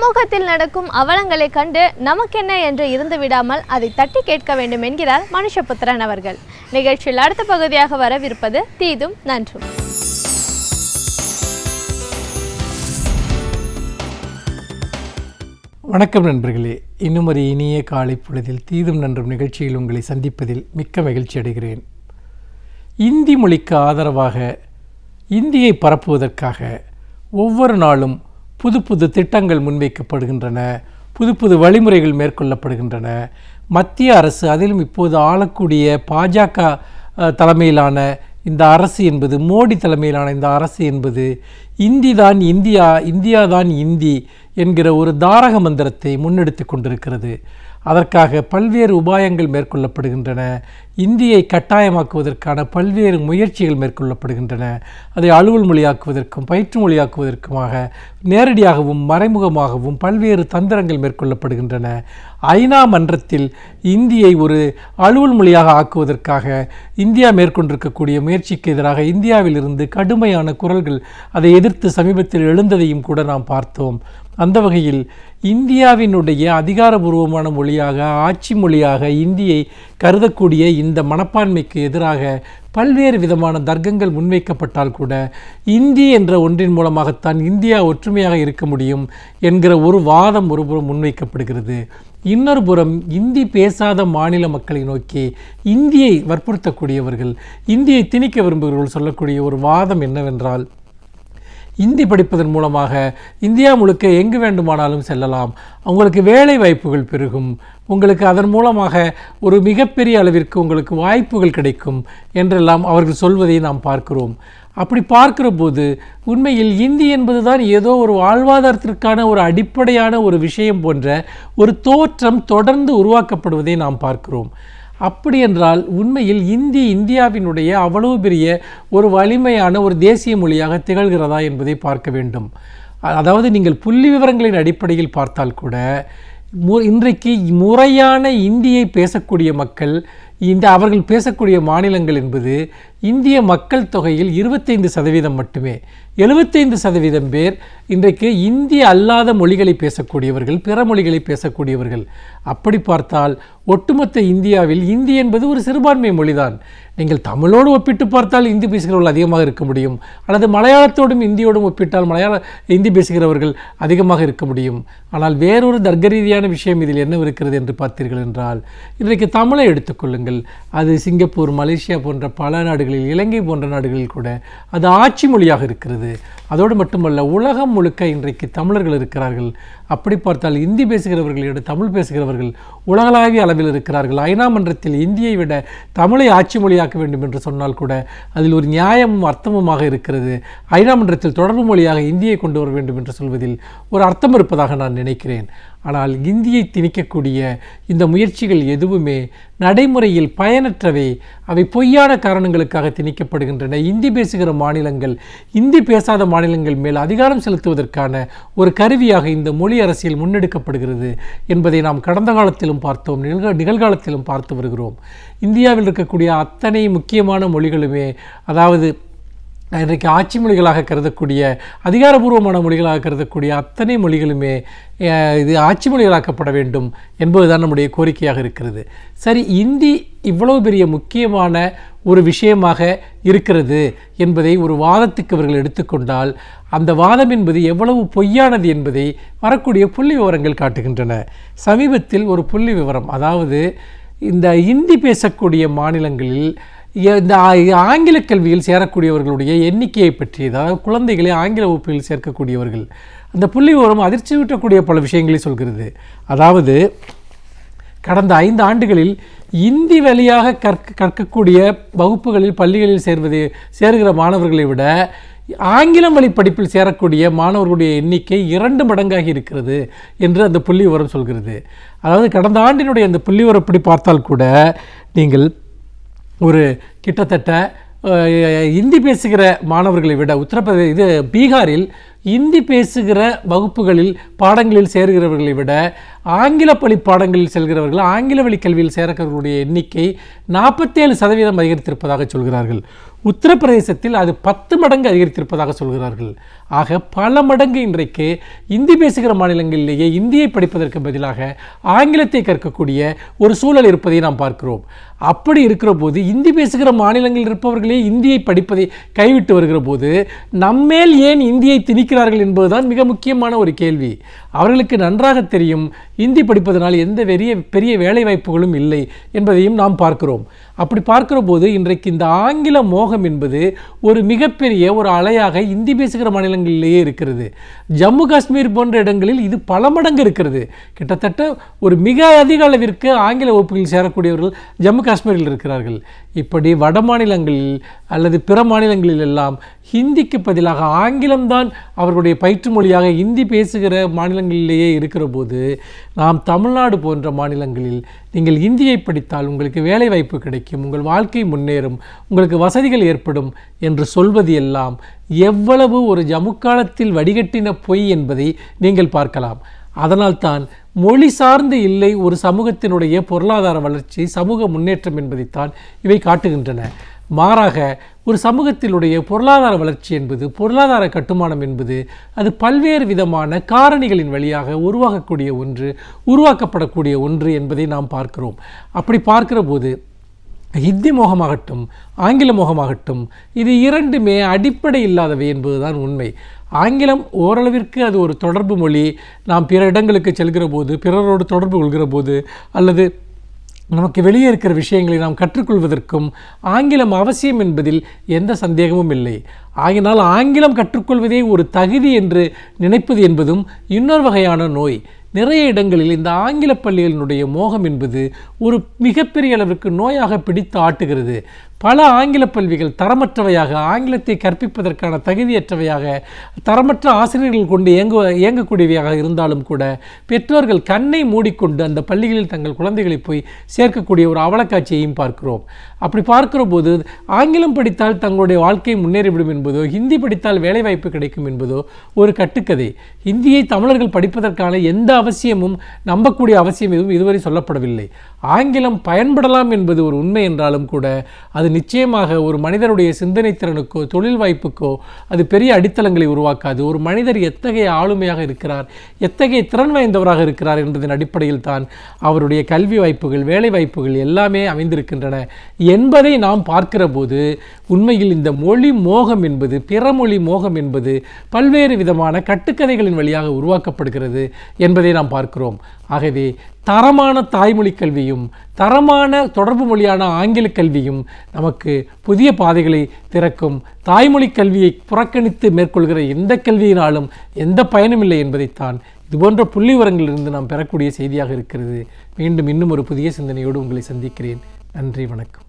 சமூகத்தில் நடக்கும் அவலங்களை கண்டு நமக்கென்ன என்று இருந்து விடாமல் அதை தட்டி கேட்க வேண்டும் என்கிறார் மனுஷபுத்திரன் அவர்கள். நிகழ்ச்சியில் அடுத்த பகுதியாக வரவிருப்பது தீதும் நன்றும். வணக்கம் நண்பர்களே, இன்னும் ஒரு இனிய காலை பொழுதில் தீதும் நன்றும் நிகழ்ச்சியில் உங்களை சந்திப்பதில் மிக்க மகிழ்ச்சி அடைகிறேன். இந்தி மொழிக்கு ஆதரவாக இந்தியை பரப்புவதற்காக ஒவ்வொரு நாளும் புது புது திட்டங்கள் முன்வைக்கப்படுகின்றன, புது புது வழிமுறைகள் மேற்கொள்ளப்படுகின்றன. மத்திய அரசு, அதிலும் இப்போது ஆளக்கூடிய பாஜக தலைமையிலான இந்த அரசு என்பது, மோடி தலைமையிலான இந்த அரசு என்பது இந்தி தான் இந்தியா, இந்தியா தான் இந்தி என்கிற ஒரு தாரக மந்திரத்தை முன்னெடுத்து கொண்டிருக்கிறது. அதற்காக பல்வேறு உபாயங்கள் மேற்கொள்ளப்படுகின்றன. இந்தியை கட்டாயமாக்குவதற்கான பல்வேறு முயற்சிகள் மேற்கொள்ளப்படுகின்றன. அதை அலுவல் மொழியாக்குவதற்கும் பயிற்று மொழியாக்குவதற்குமாக நேரடியாகவும் மறைமுகமாகவும் பல்வேறு தந்திரங்கள் மேற்கொள்ளப்படுகின்றன. ஐநா மன்றத்தில் இந்தியை ஒரு அலுவல் மொழியாக ஆக்குவதற்காக இந்தியா மேற்கொண்டிருக்கக்கூடிய முயற்சிக்கு எதிராக இந்தியாவிலிருந்து கடுமையான குரல்கள் அதை எதிர்த்து சமீபத்தில் எழுந்ததையும் கூட நாம் பார்த்தோம். அந்த வகையில் இந்தியாவினுடைய அதிகாரபூர்வமான மொழியாக, ஆட்சி மொழியாக இந்தியை கருதக்கூடிய இந்த மனப்பான்மைக்கு எதிராக பல்வேறு விதமான தர்க்கங்கள் முன்வைக்கப்பட்டால் கூட இந்தி என்ற ஒன்றின் மூலமாகத்தான் இந்தியா ஒற்றுமையாக இருக்க முடியும் என்கிற ஒரு வாதம் ஒருபுறம் முன்வைக்கப்படுகிறது. இன்னொரு புறம் இந்தி பேசாத மாநில மக்களை நோக்கி இந்தியை வற்புறுத்தக்கூடியவர்கள், இந்தியை திணிக்க விரும்புகிறவர்கள் சொல்லக்கூடிய ஒரு வாதம் என்னவென்றால், இந்தி படிப்பதன் மூலமாக இந்தியா முழுக்க எங்கு வேண்டுமானாலும் செல்லலாம், உங்களுக்கு வேலை வாய்ப்புகள் பெருகும், உங்களுக்கு அதன் மூலமாக ஒரு மிகப்பெரிய அளவிற்கு உங்களுக்கு வாய்ப்புகள் கிடைக்கும் என்றெல்லாம் அவர்கள் சொல்வதை நாம் பார்க்கிறோம். அப்படி பார்க்கிற போது உண்மையில் இந்தி என்பது தான் ஏதோ ஒரு வாழ்வாதாரத்திற்கான ஒரு அடிப்படையான ஒரு விஷயம் போன்ற ஒரு தோற்றம் தொடர்ந்து உருவாக்கப்படுவதை நாம் பார்க்கிறோம். அப்படி என்றால் உண்மையில் இந்தி இந்தியாவினுடைய அவ்வளவு பெரிய ஒரு வலிமையான ஒரு தேசிய மொழியாக திகழ்கிறதா என்பதை பார்க்க வேண்டும். அதாவது நீங்கள் புள்ளி விவரங்களின் அடிப்படையில் பார்த்தால் கூட இன்றைக்கு முறையான இந்தியை பேசக்கூடிய மக்கள், அவர்கள் பேசக்கூடிய மாநிலங்கள் என்பது இந்திய மக்கள் தொகையில் 25% மட்டுமே. 75% பேர் இன்றைக்கு இந்திய அல்லாத மொழிகளை பேசக்கூடியவர்கள், பிற மொழிகளை பேசக்கூடியவர்கள். அப்படி பார்த்தால் ஒட்டுமொத்த இந்தியாவில் இந்தி என்பது ஒரு சிறுபான்மை மொழிதான். நீங்கள் தமிழோடு ஒப்பிட்டு பார்த்தால் இந்தி பேசுகிறவர்கள் அதிகமாக இருக்க முடியும், அல்லது மலையாளத்தோடும் இந்தியோடும் ஒப்பிட்டால் இந்தி பேசுகிறவர்கள் அதிகமாக இருக்க முடியும். ஆனால் வேறொரு தர்க்க ரீதியான விஷயம் இதில் என்ன இருக்கிறது என்று பார்த்தீர்கள் என்றால், இன்றைக்கு தமிழை எடுத்துக்கொள்ளுங்கள். அது சிங்கப்பூர், மலேசியா போன்ற பல நாடுகளில், இலங்கை போன்ற நாடுகளில் கூட அது ஆட்சி மொழியாக இருக்கிறது. அதோடு மட்டுமல்ல, உலகம் முழுக்க இன்றைக்கு தமிழர்கள் இருக்கிறார்கள். அப்படி பார்த்தால் இந்தி பேசுகிறவர்களிடம் தமிழ் பேசுகிறவர்கள் உலகளாவிய அளவில் இருக்கிறார்கள். ஐநா மன்றத்தில் இந்தியை விட தமிழை ஆட்சி மொழியாக்க வேண்டும் என்று சொன்னால் கூட அதில் ஒரு நியாயமும் அர்த்தமுமாக இருக்கிறது. ஐநா மன்றத்தில் தொடர்பு மொழியாக இந்தியை கொண்டு வர வேண்டும் என்று சொல்வதில் ஒரு அர்த்தம் இருப்பதாக நான் நினைக்கிறேன். ஆனால் இந்தியை திணிக்கக்கூடிய இந்த முயற்சிகள் எதுவுமே நடைமுறையில் பயனற்றவை. அவை பொய்யான காரணங்களுக்காக திணிக்கப்படுகின்றன. இந்தி பேசுகிற மாநிலங்கள் இந்தி பேசாத மாநிலங்கள் மேல் அதிகாரம் செலுத்துவதற்கான ஒரு கருவியாக இந்த மொழி அரசியல் முன்னெடுக்கப்படுகிறது என்பதை நாம் கடந்த காலத்திலும் பார்த்தோம், நிகழ்காலத்திலும் பார்த்து வருகிறோம். இந்தியாவில் இருக்கக்கூடிய அத்தனை முக்கியமான மொழிகளுமே, அதாவது இன்றைக்கு ஆட்சி மொழிகளாக கருதக்கூடிய, அதிகாரபூர்வமான மொழிகளாக கருதக்கூடிய அத்தனை மொழிகளுமே இது ஆட்சி மொழிகளாக்கப்பட வேண்டும் என்பதுதான் நம்முடைய கோரிக்கையாக இருக்கிறது. சரி, இந்தி இவ்வளவு பெரிய முக்கியமான ஒரு விஷயமாக இருக்கிறது என்பதை ஒரு வாதத்துக்கு அவர்கள் எடுத்துக்கொண்டால், அந்த வாதம் என்பது எவ்வளவு பொய்யானது என்பதை வரக்கூடிய புள்ளி விவரங்கள் காட்டுகின்றன. சமீபத்தில் ஒரு புள்ளி விவரம், அதாவது இந்த இந்தி பேசக்கூடிய மாநிலங்களில் இந்த ஆங்கில கல்வியில் சேரக்கூடியவர்களுடைய எண்ணிக்கையை பற்றி, அதாவது குழந்தைகளை ஆங்கில வகுப்பில் சேர்க்கக்கூடியவர்கள், அந்த புள்ளி விவரம் அதிர்ச்சி ஊட்டக்கூடிய பல விஷயங்களை சொல்கிறது. அதாவது கடந்த 5 ஆண்டுகளில் இந்தி வழியாக கற்கக்கூடிய வகுப்புகளில் பள்ளிகளில் சேருகிற மாணவர்களை விட ஆங்கிலம் வழி படிப்பில் சேரக்கூடிய மாணவர்களுடைய எண்ணிக்கை 2 மடங்காகி இருக்கிறது என்று அந்த புள்ளி விவரம் சொல்கிறது. அதாவது கடந்த ஆண்டினுடைய அந்த புள்ளி விவரப்படி பார்த்தால் கூட நீங்கள் ஒரு கிட்டத்தட்ட இந்தி பேசுகிற மாணவர்களை விட பீகாரில் இந்தி பேசுகிற வகுப்புகளில் பாடங்களில் சேர்கிறவர்களை விட ஆங்கில வழி பாடங்களில் செல்கிறவர்கள், ஆங்கில வழி கல்வியில் சேர்க்கிறவர்களுடைய எண்ணிக்கை 47% அதிகரித்திருப்பதாக சொல்கிறார்கள். உத்தரப்பிரதேசத்தில் அது 10 மடங்கு அதிகரித்திருப்பதாக சொல்கிறார்கள். ஆக பல மடங்கு இன்றைக்கு இந்தி பேசுகிற மாநிலங்களிலேயே இந்தியை படிப்பதற்கு பதிலாக ஆங்கிலத்தை கற்கக்கூடிய ஒரு சூழல் இருப்பதை நாம் பார்க்கிறோம். அப்படி இருக்கிற போது இந்தி பேசுகிற மாநிலங்களில் இருப்பவர்களே இந்தியை படிப்பதை கைவிட்டு வருகிற போது நம்மேல் ஏன் இந்தியை திணிக்கிறார்கள் என்பதுதான் மிக முக்கியமான ஒரு கேள்வி. அவர்களுக்கு நன்றாக தெரியும் இந்தி படிப்பதனால் எந்த பெரிய வேலை வாய்ப்புகளும் இல்லை என்பதையும் நாம் பார்க்கிறோம். அப்படி பார்க்கிற போது இன்றைக்கு இந்த ஆங்கில மோகம் என்பது ஒரு மிகப்பெரிய ஒரு அலையாக இந்தி பேசுகிற மாநிலங்களிலேயே இருக்கிறது. ஜம்மு காஷ்மீர் போன்ற இடங்களில் இது பல மடங்கு இருக்கிறது. கிட்டத்தட்ட ஒரு மிக அதிக அளவிற்கு ஆங்கில வகுப்புகளில் சேரக்கூடியவர்கள் ஜம்மு காஷ்மீரில் இருக்கிறார்கள். இப்படி வட மாநிலங்களில் அல்லது பிற மாநிலங்களில் எல்லாம் ஹிந்திக்கு பதிலாக ஆங்கிலம்தான் அவர்களுடைய பயிற்று மொழியாக இந்தி பேசுகிற மாநிலங்களிலேயே இருக்கிற போது நாம் தமிழ்நாடு போன்ற மாநிலங்களில் நீங்கள் இந்தியை படித்தால் உங்களுக்கு வேலை வாய்ப்பு கிடைக்கும், உங்கள் வாழ்க்கை முன்னேறும், உங்களுக்கு வசதிகள் ஏற்படும் என்று சொல்வது எல்லாம் எவ்வளவு ஒரு ஜமுக்காலத்தில் வடிகட்டின பொய் என்பதை நீங்கள் பார்க்கலாம். அதனால்தான் மொழி சார்ந்து இல்லை ஒரு சமூகத்தினுடைய பொருளாதார வளர்ச்சி, சமூக முன்னேற்றம் என்பதைத்தான் இவை காட்டுகின்றன. மாறாக ஒரு சமூகத்தினுடைய பொருளாதார வளர்ச்சி என்பது, பொருளாதார கட்டுமானம் என்பது அது பல்வேறு விதமான காரணிகளின் வழியாக உருவாக்கப்படக்கூடிய ஒன்று என்பதை நாம் பார்க்கிறோம். அப்படி பார்க்கிற போது ஹிந்தி மோகமாகட்டும் ஆங்கில மோகமாகட்டும் இது இரண்டுமே அடிப்படை இல்லாதவை என்பதுதான் உண்மை. ஆங்கிலம் ஓரளவிற்கு அது ஒரு தொடர்பு மொழி. நாம் பிற இடங்களுக்கு செல்கிற போது, பிறரோடு தொடர்பு கொள்கிற போது, அல்லது நமக்கு வெளியே இருக்கிற விஷயங்களை நாம் கற்றுக்கொள்வதற்கும் ஆங்கிலம் அவசியம் என்பதில் எந்த சந்தேகமும் இல்லை. ஆகினால் ஆங்கிலம் கற்றுக்கொள்வதே ஒரு தகுதி என்று நினைப்பது என்பதும் இன்னொரு வகையான நோய். நிறைய இடங்களில் இந்த ஆங்கில பள்ளிகளினுடைய மோகம் என்பது ஒரு மிகப்பெரிய அளவிற்கு நோயாக பிடித்து ஆட்டுகிறது. பல ஆங்கில பள்ளிகள் தரமற்றவையாக, ஆங்கிலத்தை கற்பிப்பதற்கான தகுதியற்றவையாக, தரமற்ற ஆசிரியர்கள் கொண்டு இயங்கக்கூடியவையாக இருந்தாலும் கூட பெற்றோர்கள் கண்ணை மூடிக்கொண்டு அந்த பள்ளிகளில் தங்கள் குழந்தைகளை போய் சேர்க்கக்கூடிய ஒரு அவலக்காட்சியையும் பார்க்கிறோம். அப்படி பார்க்கிற போது ஆங்கிலம் படித்தால் தங்களுடைய வாழ்க்கை முன்னேறிவிடும் என்பதோ, ஹிந்தி படித்தால் வேலைவாய்ப்பு கிடைக்கும் என்பதோ ஒரு கட்டுக்கதை. ஹிந்தியை தமிழர்கள் படிப்பதற்கான எந்த அவசியமும், நம்பக்கூடிய அவசியம் எதுவும் இதுவரை சொல்லப்படவில்லை. ஆங்கிலம் பயன்படலாம் என்பது ஒரு உண்மை என்றாலும் கூட அது நிச்சயமாக ஒரு மனிதனுடைய சிந்தனை திறனுக்கோ தொழில் வாய்ப்புக்கோ அது பெரிய அடித்தளங்களை உருவாக்காது. ஒரு மனிதர் எத்தகைய ஆளுமையாக இருக்கிறார், எத்தகைய திறன் வாய்ந்தவராக இருக்கிறார் என்பதன் அடிப்படையில் தான் அவருடைய கல்வி வாய்ப்புகள், வேலை வாய்ப்புகள் எல்லாமே அமைந்திருக்கின்றன என்பதை நாம் பார்க்கிற போது உண்மையில் இந்த மொழி மோகம் என்பது, பிறமொழி மோகம் என்பது பல்வேறு விதமான கட்டுக்கதைகளின் வழியாக உருவாக்கப்படுகிறது என்பதை நாம் பார்க்கிறோம். ஆகவே தரமான தாய்மொழி கல்வியும் தரமான தொடர்பு மொழியான ஆங்கில கல்வியும் நமக்கு புதிய பாதைகளை திறக்கும். தாய்மொழி கல்வியை புறக்கணித்து மேற்கொள்கிற எந்த கல்வியினாலும் எந்த பயனும் இல்லை என்பதைத்தான் இதுபோன்ற புள்ளி விவரங்களிலிருந்து நாம் பெறக்கூடிய செய்தியாக இருக்கிறது. மீண்டும் இன்னும் ஒரு புதிய சிந்தனையோடு உங்களை சந்திக்கிறேன். நன்றி, வணக்கம்.